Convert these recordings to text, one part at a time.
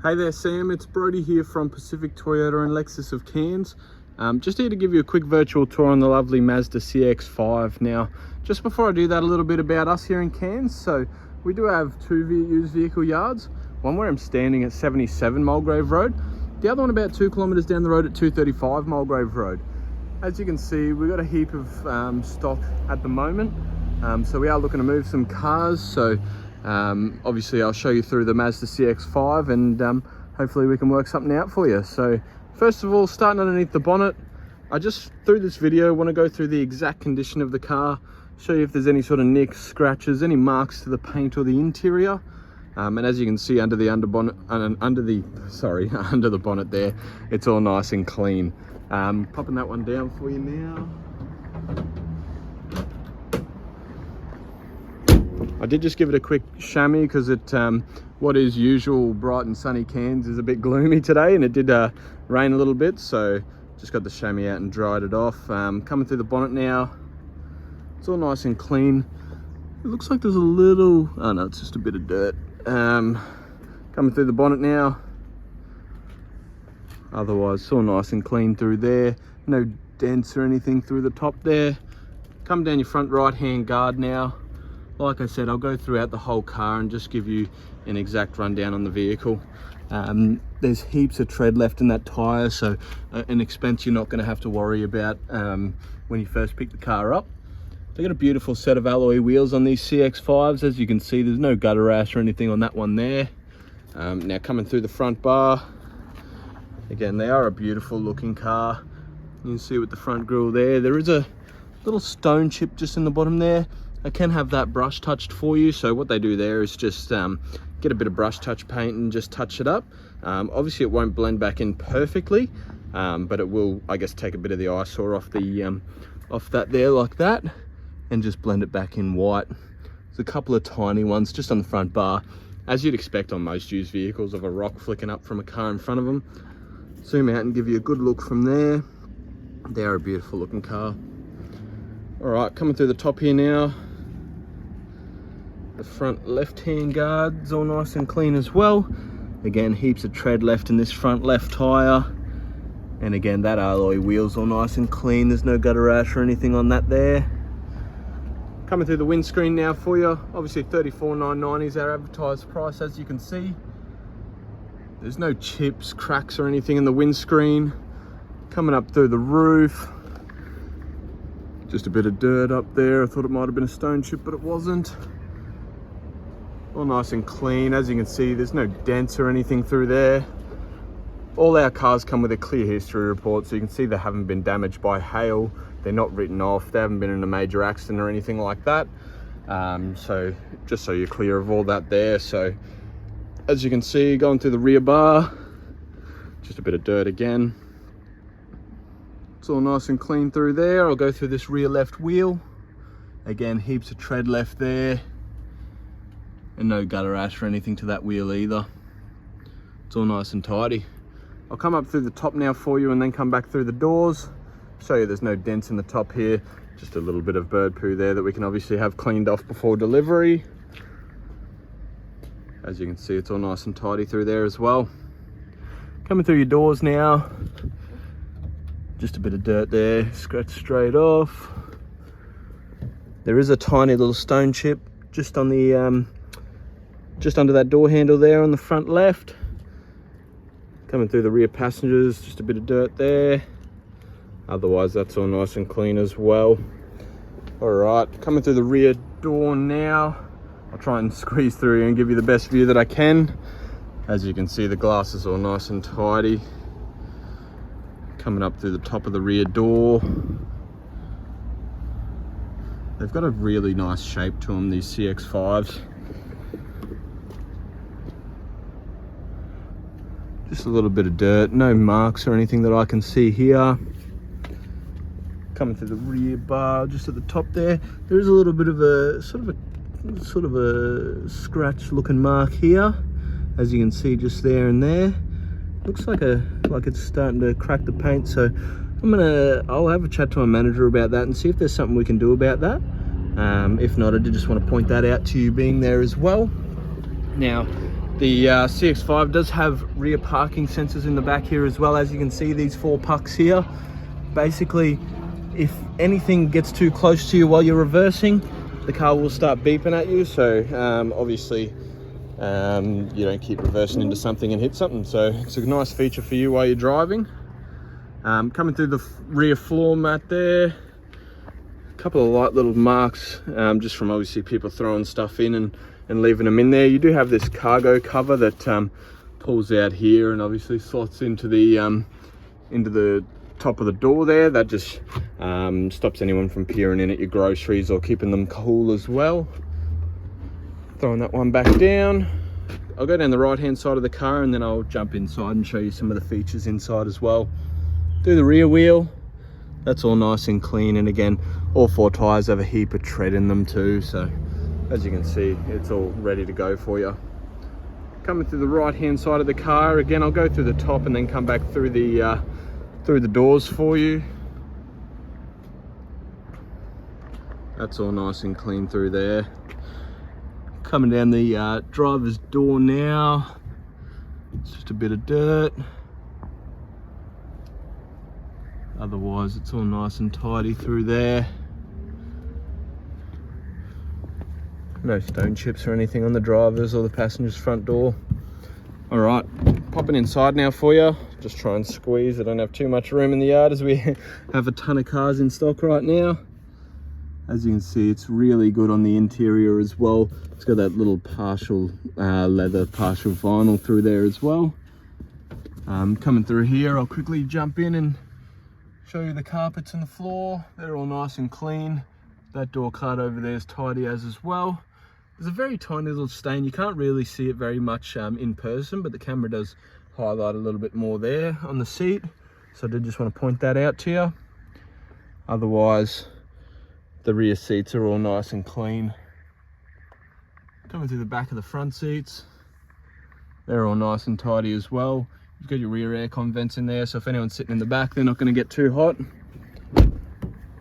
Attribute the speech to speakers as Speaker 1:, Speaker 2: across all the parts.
Speaker 1: Hey there Sam, it's Brody here from Pacific Toyota and Lexus of Cairns. Just here to give you a quick virtual tour on the lovely Mazda CX-5. Now, just before I do that, a little bit about us here in Cairns. So we do have two used vehicle yards. One where I'm standing at 77 Mulgrave Road. The other one about 2 kilometres down the road at 235 Mulgrave Road. As you can see, we've got a heap of stock at the moment. So we are looking to move some cars. So obviously I'll show you through the Mazda CX-5 and hopefully we can work something out for you. So first of all, starting underneath the bonnet, I just through this video want to go through the exact condition of the car, show you if there's any sort of nicks, scratches, any marks to the paint or the interior. And as you can see under the under the bonnet there, it's all nice and clean. Popping that one down for you now. I did just give it a quick chamois because it, what is usual bright and sunny Cairns is a bit gloomy today, and it did rain a little bit, so just got the chamois out and dried it off. Coming through the bonnet now, it's all nice and clean. It looks like there's a little, oh no, it's just a bit of dirt. Coming through the bonnet now, otherwise it's all nice and clean through there. No dents or anything through the top there. Come down your front right hand guard now. Like I said, I'll go throughout the whole car and just give you an exact rundown on the vehicle. There's heaps of tread left in that tyre, so an expense you're not going to have to worry about when you first pick the car up. They've got a beautiful set of alloy wheels on these CX-5s. As you can see, there's no gutter rash or anything on that one there. Now coming through the front bar, again, they are a beautiful looking car. You can see with the front grille there is a little stone chip just in the bottom there. I can have that brush touched for you. So what they do there is just get a bit of brush touch paint and just touch it up. Obviously it won't blend back in perfectly, but it will, I guess, take a bit of the eyesore off the off that there like that, and just blend it back in white. There's a couple of tiny ones just on the front bar, as you'd expect on most used vehicles, of a rock flicking up from a car in front of them. Zoom out and give you a good look from there. They are a beautiful looking car. All right, coming through the top here now. The front left-hand guard's all nice and clean as well. Again, heaps of tread left in this front left tyre. And again, that alloy wheel's all nice and clean. There's no gutter rash or anything on that there. Coming through the windscreen now for you. Obviously $34,990 is our advertised price, as you can see. There's no chips, cracks or anything in the windscreen. Coming up through the roof. Just a bit of dirt up there. I thought it might have been a stone chip, but it wasn't. All nice and clean. As you can see, there's no dents or anything through there. All our cars come with a clear history report, so you can see they haven't been damaged by hail. They're not written off. They haven't been in a major accident or anything like that. So just so you're clear of all that there. So as you can see, going through the rear bar, just a bit of dirt again. It's all nice and clean through there. I'll go through this rear left wheel. Again, heaps of tread left there. And no gutter rash or anything to that wheel either. It's all nice and tidy. I'll come up through the top now for you and then come back through the doors. Show you there's no dents in the top here. Just a little bit of bird poo there that we can obviously have cleaned off before delivery. As you can see, it's all nice and tidy through there as well. Coming through your doors now. Just a bit of dirt there, scratched straight off. There is a tiny little stone chip just on the just under that door handle there on the front left. Coming through the rear passengers, just a bit of dirt there. Otherwise, that's all nice and clean as well. All right, coming through the rear door now. I'll try and squeeze through and give you the best view that I can. As you can see, the glass is all nice and tidy. Coming up through the top of the rear door. They've got a really nice shape to them, these CX-5s. Just a little bit of dirt, no marks or anything that I can see here. Coming through the rear bar, just at the top there, there is a little bit of a sort of a scratch looking mark here, as you can see just there and there. Looks like it's starting to crack the paint, so I'll have a chat to my manager about that and see if there's something we can do about that. If not, I did just want to point that out to you being there as well. Now, The CX-5 does have rear parking sensors in the back here as well. As you can see, these 4 pucks here, basically if anything gets too close to you while you're reversing, the car will start beeping at you. So obviously you don't keep reversing into something and hit something. So it's a nice feature for you while you're driving. Coming through the rear floor mat there, a couple of light little marks just from obviously people throwing stuff in and leaving them in there. You do have this cargo cover that pulls out here and obviously slots into the top of the door there. That just stops anyone from peering in at your groceries or keeping them cool as well. Throwing that one back down. I'll go down the right hand side of the car and then I'll jump inside and show you some of the features inside as well. Do the rear wheel, that's all nice and clean, and again all 4 tires have a heap of tread in them too, so as you can see it's all ready to go for you. Coming through the right hand side of the car, again I'll go through the top and then come back through the doors for you. That's all nice and clean through there. Coming down the driver's door now, it's just a bit of dirt. Otherwise it's all nice and tidy through there. No stone chips or anything on the driver's or the passenger's front door. All right, popping inside now for you. Just try and squeeze. I don't have too much room in the yard as we have a ton of cars in stock right now. As you can see, it's really good on the interior as well. It's got that little partial leather, partial vinyl through there as well. Coming through here, I'll quickly jump in and show you the carpets and the floor. They're all nice and clean. That door card over there is tidy as well. There's a very tiny little stain. You can't really see it very much in person, but the camera does highlight a little bit more there on the seat. So I did just want to point that out to you. Otherwise, the rear seats are all nice and clean. Coming through the back of the front seats, they're all nice and tidy as well. You've got your rear aircon vents in there, so if anyone's sitting in the back, they're not going to get too hot.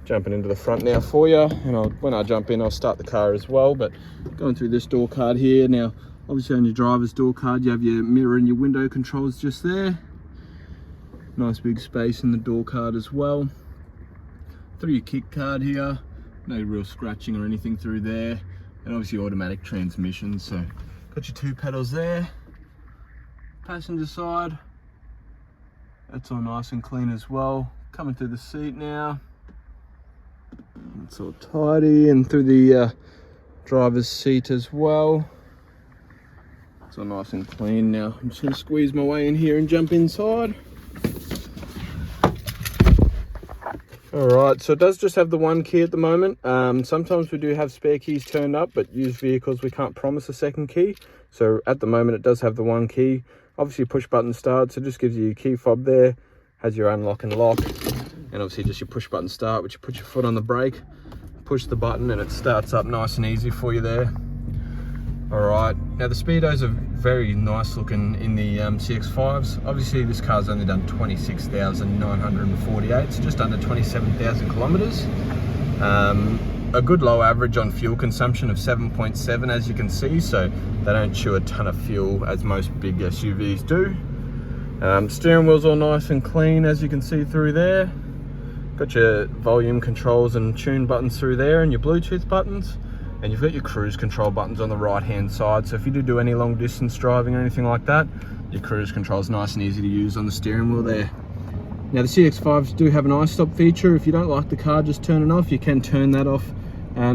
Speaker 1: Jumping into the front now for you, and when I jump in, I'll start the car as well. But going through this door card here, now obviously on your driver's door card, you have your mirror and your window controls just there. Nice big space in the door card as well. Through your kick card here, no real scratching or anything through there, and obviously automatic transmission. So got your 2 pedals there. Passenger side, that's all nice and clean as well. Coming through the seat now, it's all tidy, and through the driver's seat as well, it's all nice and clean. Now I'm just going to squeeze my way in here and jump inside. Alright, so it does just have the 1 key at the moment. Sometimes we do have spare keys turned up, but used vehicles we can't promise a 2nd key. So at the moment it does have the 1 key. Obviously push button start, so it just gives you your key fob there, has your unlock and lock, and obviously just your push button start, which you put your foot on the brake, push the button and it starts up nice and easy for you there. Alright, now the speedos are very nice looking in the CX-5s. Obviously this car's only done 26,948, so just under 27,000 kilometers. A good low average on fuel consumption of 7.7, as you can see, so they don't chew a ton of fuel as most big SUVs do. Steering wheel's all nice and clean, as you can see through there. Got your volume controls and tune buttons through there, and your Bluetooth buttons, and you've got your cruise control buttons on the right hand side. So if you do any long distance driving or anything like that, your cruise control is nice and easy to use on the steering wheel there. Now the CX-5s do have an iStop feature. If you don't like the car just turning off, you can turn that off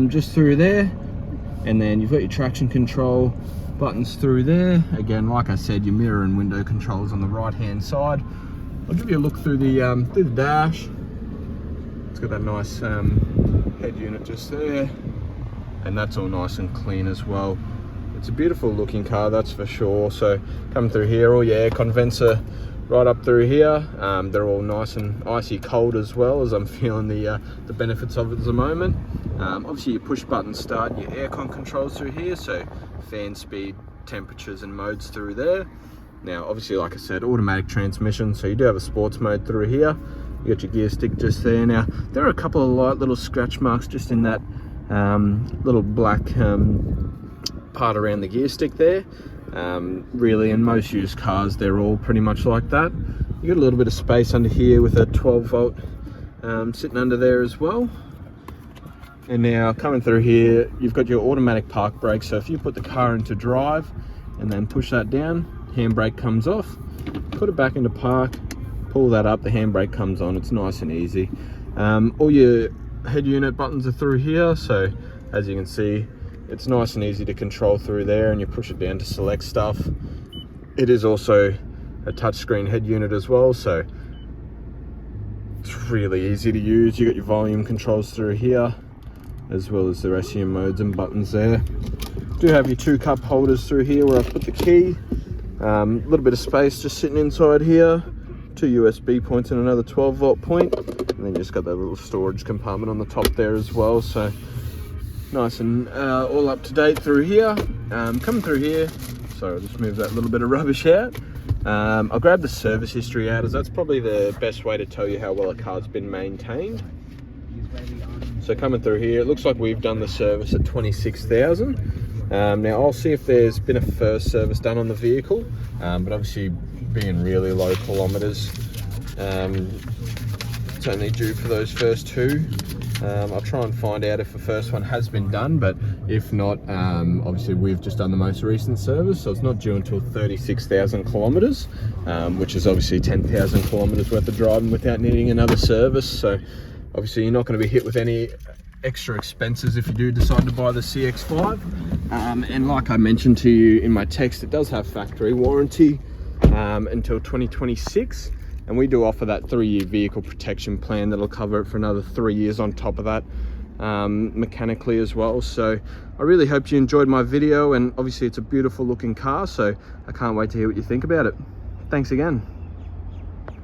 Speaker 1: just through there. And then you've got your traction control buttons through there. Again, like I said, your mirror and window controls on the right hand side. I'll give you a look through the dash. It's got that nice head unit just there, and that's all nice and clean as well. It's a beautiful looking car, that's for sure. So coming through here, all your aircon vents are right up through here. They're all nice and icy cold as well, as I'm feeling the benefits of it at the moment. Obviously your push button start, your aircon controls through here, so fan speed, temperatures and modes through there. Now obviously, like I said, automatic transmission, so you do have a sports mode through here. You got your gear stick just there. Now there are a couple of light little scratch marks just in that little black part around the gear stick there. really, in most used cars they're all pretty much like that. You got a little bit of space under here with a 12 volt sitting under there as well. And now coming through here, you've got your automatic park brake, so if you put the car into drive and then push that down, handbrake comes off, put it back into park, pull that up, the handbrake comes on. It's nice and easy. All your head unit buttons are through here, so as you can see, it's nice and easy to control through there, and you push it down to select stuff. It is also a touchscreen head unit as well, so it's really easy to use. You got your volume controls through here, as well as the rest of your modes and buttons there. Do have your 2 cup holders through here where I put the key. A little bit of space just sitting inside here. 2 USB points and another 12 volt point. And then you just got that little storage compartment on the top there as well. So nice and all up to date through here. Coming through here, so I'll just move that little bit of rubbish out. I'll grab the service history out, as that's probably the best way to tell you how well a car's been maintained. So coming through here, it looks like we've done the service at 26,000. Now I'll see if there's been a first service done on the vehicle, but obviously being really low kilometers, it's only due for those first 2. I'll try and find out if the first one has been done, but if not, obviously we've just done the most recent service, so it's not due until 36,000 kilometers, which is obviously 10,000 kilometers worth of driving without needing another service. So obviously you're not going to be hit with any extra expenses if you do decide to buy the CX-5. And like I mentioned to you in my text, it does have factory warranty until 2026. And we do offer that 3-year vehicle protection plan that'll cover it for another 3 years on top of that, mechanically as well. So I really hope you enjoyed my video, and obviously it's a beautiful looking car, so I can't wait to hear what you think about it. Thanks again.